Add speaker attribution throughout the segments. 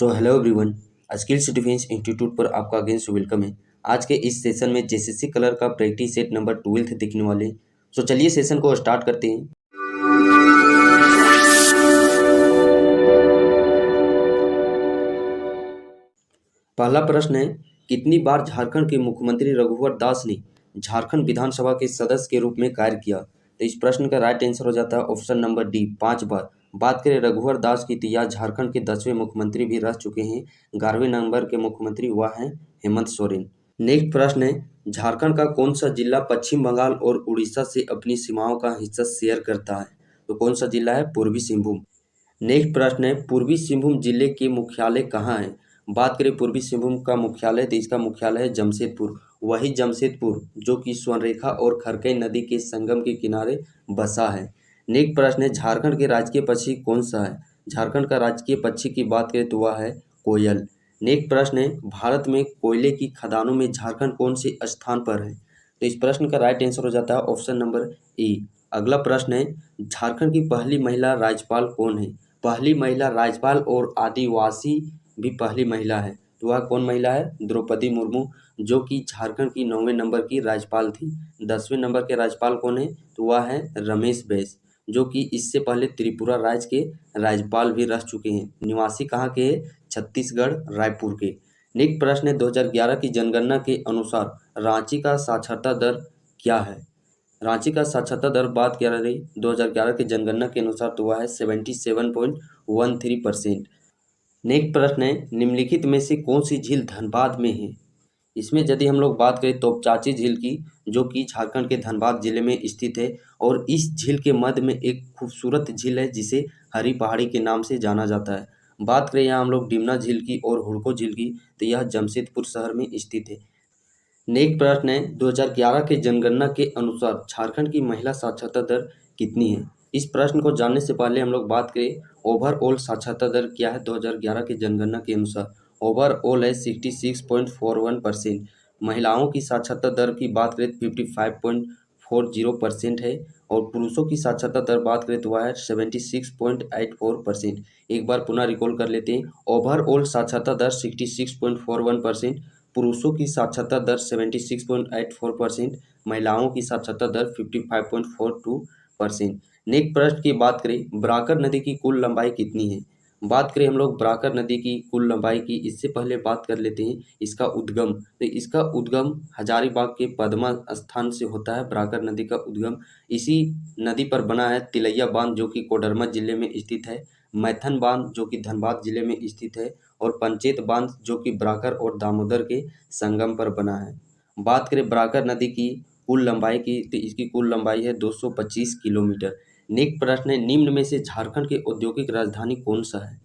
Speaker 1: So hello everyone, skills defence institute पर आपका again से वेलकम है। आज के इस सेशन में जेसीसी कलर का प्रैक्टिस सेट नंबर 12 दिखने वाले हैं। सो चलिए सेशन को स्टार्ट करते हैं। पहला प्रश्न है, कितनी बार झारखंड के मुख्यमंत्री रघुवर दास ने झारखंड विधानसभा के सदस्य के रूप में कार्य किया? तो इस प्रश्न का राइट आंसर हो जाता है ऑप्शन नंबर डी, 5 बार। बात करें रघुवर दास की तो यह झारखंड के 10वें मुख्यमंत्री भी रह चुके हैं। 11वें नंबर के मुख्यमंत्री हुआ है हेमंत सोरेन। नेक्स्ट प्रश्न है, झारखंड का कौन सा जिला पश्चिम बंगाल और उड़ीसा से अपनी सीमाओं का हिस्सा शेयर करता है? तो कौन सा जिला है? पूर्वी सिंहभूम। नेक्स्ट प्रश्न है, पूर्वी सिंहभूम जिले के मुख्यालय कहाँ है? बात करें पूर्वी सिंहभूम का मुख्यालय तो इसका मुख्यालय है जमशेदपुर। वही जमशेदपुर जो कि स्वर्णरेखा और खरकई नदी के संगम के किनारे बसा है। नेक्स्ट प्रश्न है, झारखंड के राजकीय पक्षी कौन सा है? झारखंड का राजकीय पक्षी की बात करें तो वह है कोयल। नेक्स्ट प्रश्न है, भारत में कोयले की खदानों में झारखंड कौन से स्थान पर है? तो इस प्रश्न का राइट आंसर हो जाता है ऑप्शन नंबर ए। अगला प्रश्न है, झारखंड की पहली महिला राज्यपाल कौन है? पहली महिला राज्यपाल और आदिवासी भी पहली महिला है, तो वह कौन महिला है? द्रौपदी मुर्मू, जो कि झारखंड की 9वें नंबर की राज्यपाल थी। 10वें नंबर के राज्यपाल कौन है? तो वह है रमेश बैस, जो कि इससे पहले त्रिपुरा राज्य के राज्यपाल भी रह चुके हैं। निवासी कहाँ के हैं? छत्तीसगढ़, रायपुर के। नेक्स्ट प्रश्न है, 2011 की जनगणना के अनुसार रांची का साक्षरता दर क्या है? रांची का साक्षरता दर बात कर रही 2011 की जनगणना के अनुसार तो वह है 77.13%। नेक्स्ट प्रश्न है, निम्नलिखित में से कौन सी झील धनबाद में है? इसमें यदि हम लोग बात करें तोपचाची झील की, जो कि झारखंड के धनबाद जिले में स्थित है, और इस झील के मध्य में एक खूबसूरत झील है जिसे हरी पहाड़ी के नाम से जाना जाता है। बात करें यहाँ हम लोग डिमना झील की और हुड़को झील की, तो यह जमशेदपुर शहर में स्थित है। नेक्स्ट प्रश्न है, 2011 के जनगणना के अनुसार झारखंड की महिला साक्षरता दर कितनी है? इस प्रश्न को जानने से पहले हम लोग बात करें ओवरऑल साक्षरता दर क्या है 2011 के जनगणना के अनुसार। ओवरऑल है 66.41%। महिलाओं की साक्षरता दर की बात करें 55.40% है, और पुरुषों की साक्षरता दर बात करें तो वह है 76.84%। एक बार पुनः रिकॉल कर लेते हैं। ओवरऑल साक्षरता दर 66.41%, पुरुषों की साक्षरता दर 76.84%, महिलाओं की साक्षरता दर 55.42%। नेक्स्ट प्रश्न की बात करें, बराकर नदी की कुल लंबाई कितनी है? बात करें हम लोग बराकर नदी की कुल लंबाई की, इससे पहले बात कर लेते हैं इसका उद्गम। तो इसका उद्गम हजारीबाग के पद्मा स्थान से होता है। बराकर नदी का उद्गम इसी नदी पर बना है तिलैया बांध, जो कि कोडरमा जिले में स्थित है, मैथन बांध जो कि धनबाद जिले में स्थित है, और पंचेत बांध जो कि बराकर और दामोदर के संगम पर बना है। बात करें बराकर नदी की कुल लंबाई की, तो इसकी कुल लंबाई है 225 किलोमीटर। नेक्स्ट प्रश्न है, निम्न में से झारखंड के औद्योगिक राजधानी कौन सा है?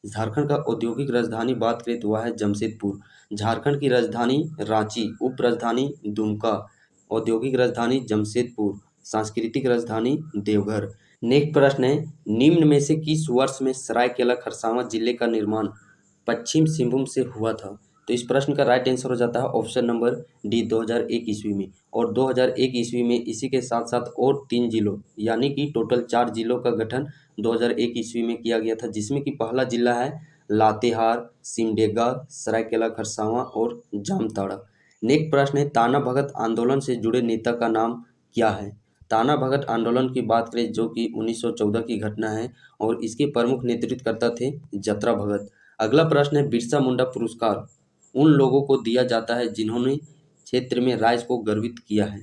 Speaker 1: झारखंड का औद्योगिक राजधानी बात करें तो वह है जमशेदपुर। झारखंड की राजधानी रांची, उप राजधानी दुमका, औद्योगिक राजधानी जमशेदपुर, सांस्कृतिक राजधानी देवघर। नेक्स्ट प्रश्न है, निम्न में से किस वर्ष में सरायकेला खरसावां जिले का निर्माण पश्चिम सिंहभूम से हुआ था? तो इस प्रश्न का राइट आंसर हो जाता है ऑप्शन नंबर डी, 2001 ईस्वी में। और 2001 ईस्वी में इसी के साथ साथ और 3 जिलों यानी कि टोटल 4 जिलों का गठन 2001 ईस्वी में किया गया था, जिसमें कि पहला जिला है लातेहार, सिमडेगा, सरायकेला खरसावां और जामताड़ा। नेक्स्ट प्रश्न है, ताना भगत आंदोलन से जुड़े नेता का नाम क्या है? ताना भगत आंदोलन की बात करें जो कि 1914 की घटना है, और इसके प्रमुख नेतृत्वकर्ता थे जतरा भगत। अगला प्रश्न है, बिरसा मुंडा पुरस्कार उन लोगों को दिया जाता है जिन्होंने क्षेत्र में राज्य को गर्वित किया है।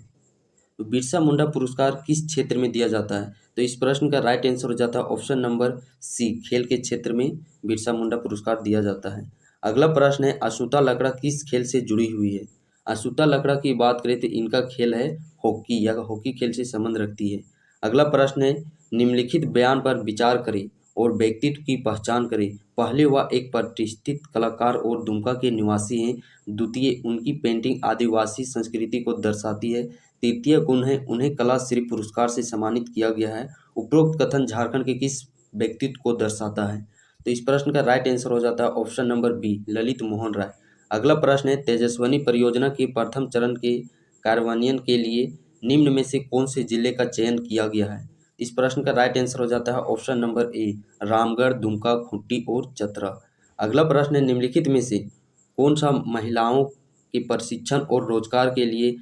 Speaker 1: तो बिरसा मुंडा पुरस्कार किस क्षेत्र में दिया जाता है? तो इस प्रश्न का राइट आंसर हो जाता है ऑप्शन नंबर सी, खेल के क्षेत्र में बिरसा मुंडा पुरस्कार दिया जाता है। अगला प्रश्न है, अछूता लकड़ा किस खेल से जुड़ी हुई है? अछूता लकड़ा की बात करें तो इनका खेल है हॉकी, या हॉकी खेल से संबंध रखती है। अगला प्रश्न है, निम्नलिखित बयान पर विचार करें और व्यक्तित्व की पहचान करें। पहले वह एक प्रतिष्ठित कलाकार और दुमका के निवासी हैं। द्वितीय, उनकी पेंटिंग आदिवासी संस्कृति को दर्शाती है। तृतीय गुण है, उन्हें कला श्री पुरस्कार से सम्मानित किया गया है। उपरोक्त कथन झारखंड के किस व्यक्तित्व को दर्शाता है? तो इस प्रश्न का राइट आंसर हो जाता है option number B, Lalit Mohan Rai. अगला प्रश्न है, तेजस्वनी परियोजना के प्रथम चरण के कार्यान्वयन के लिए निम्न में से कौन से जिले का चयन किया गया है? इस प्रश्न का राइट आंसर हो जाता है option number A, Ramgarh, Dumka, Khunti और चतरा। अगला प्रश्न है, निम्नलिखित में से कौन सा महिलाओं के प्रशिक्षण और रोजगार के लिए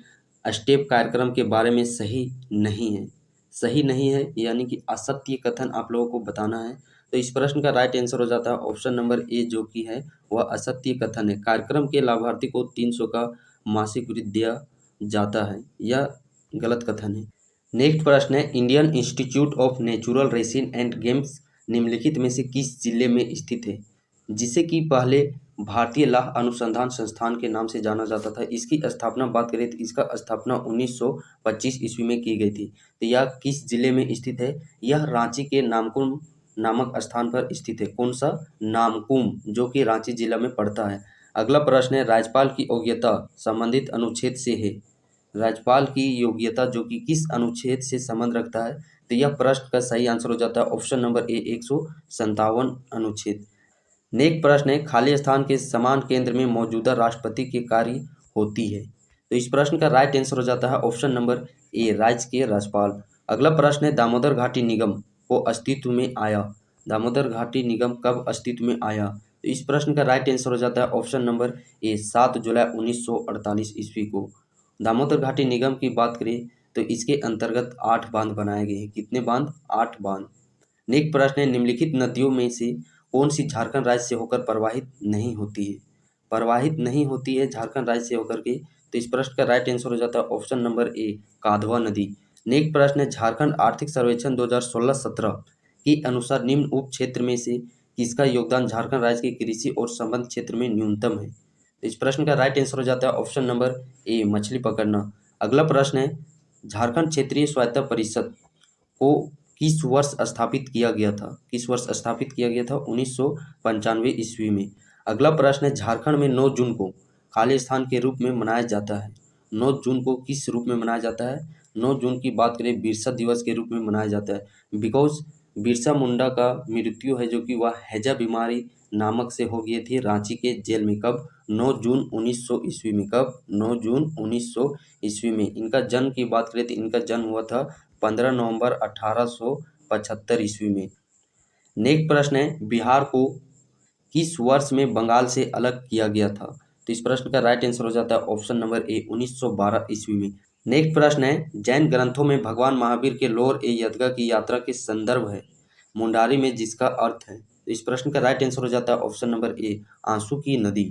Speaker 1: स्टेप कार्यक्रम के बारे में सही नहीं है? सही नहीं है यानी कि असत्य कथन आप लोगों को बताना है। तो इस प्रश्न का राइट आंसर हो जाता है ऑप्शन नंबर ए, जो कि है वह असत्य कथन है। कार्यक्रम के लाभार्थी को 300 का मासिक वृत्ति दिया जाता है, यह गलत कथन है। नेक्स्ट प्रश्न है, Indian institute of natural resin and gums निम्नलिखित में से किस जिले में स्थित है? जिसे कि पहले भारतीय लाह अनुसंधान संस्थान के नाम से जाना जाता था। इसकी स्थापना बात करें तो इसका स्थापना 1925 ईस्वी में की गई थी। तो यह किस जिले में स्थित है? यह रांची के नामकुम नामक स्थान पर स्थित है। कौन सा? नामकुम, जो कि रांची जिला में पड़ता है। अगला प्रश्न है, राज्यपाल की योग्यता संबंधित अनुच्छेद से है। राज्यपाल की योग्यता जो कि किस अनुच्छेद से संबंध रखता है? तो यह प्रश्न का सही आंसर हो जाता है ऑप्शन नंबर ए, 157 अनुच्छेद। नेक्स्ट प्रश्न है, खाली स्थान के समान केंद्र में मौजूदा राष्ट्रपति के कार्य होती है। तो इस प्रश्न का राइट आंसर हो जाता है ऑप्शन नंबर ए, राज्य के राज्यपाल। अगला प्रश्न है, दामोदर घाटी निगम को अस्तित्व में आया। दामोदर घाटी निगम कब अस्तित्व में आया? तो इस प्रश्न का राइट आंसर हो जाता है ऑप्शन नंबर ए, 7 जुलाई 1948 ईस्वी को। दामोदर घाटी निगम की बात करें तो इसके अंतर्गत 8 बांध बनाए गए हैं। कितने बांध? 8 बांध। नेक्स्ट प्रश्न है, निम्नलिखित नदियों में से कौन सी झारखंड राज्य से होकर प्रवाहित नहीं होती है? प्रवाहित नहीं होती है झारखंड राज्य से होकर के। तो इस प्रश्न का राइट आंसर हो जाता है ऑप्शन नंबर ए, काधवा नदी। नेक्स्ट प्रश्न है, झारखंड आर्थिक सर्वेक्षण 2016-17 के अनुसार निम्न उप क्षेत्र में से किसका योगदान झारखंड राज्य के कृषि और संबंध क्षेत्र में न्यूनतम है? तो इस प्रश्न का राइट आंसर हो जाता है ऑप्शन नंबर ए, मछली पकड़ना। अगला प्रश्न है, झारखंड क्षेत्रीय स्वायत्ता परिषद को किस वर्ष स्थापित किया गया था? किस वर्ष स्थापित किया गया था? 1995 ईस्वी में। अगला प्रश्न है, झारखंड में 9 जून को खाली स्थान के रूप में मनाया जाता है। 9 जून को किस रूप में मनाया जाता है? 9 जून की बात करें बिरसा दिवस के रूप में मनाया जाता है। बिकॉज बिरसा मुंडा का मृत्यु है जो कि वह हैजा बीमारी नामक से हो गई थी रांची के जेल में। कब? 9 जून 1900 ईस्वी में। कब? 9 जून 1900 ईस्वी में। इनका जन्म की बात करें तो इनका जन्म हुआ था 15 नवंबर 1875 ईस्वी में। नेक्स्ट प्रश्न है, बिहार को किस वर्ष में बंगाल से अलग किया गया था? तो इस प्रश्न का राइट आंसर हो जाता है ऑप्शन नंबर ए, 1912 ईस्वी में। नेक्स्ट प्रश्न है, जैन ग्रंथों में भगवान महावीर के लोर ए यदगा की यात्रा के संदर्भ है मुंडारी में जिसका अर्थ है। तो इस प्रश्न का राइट आंसर हो जाता है ऑप्शन नंबर ए, आंसू की नदी।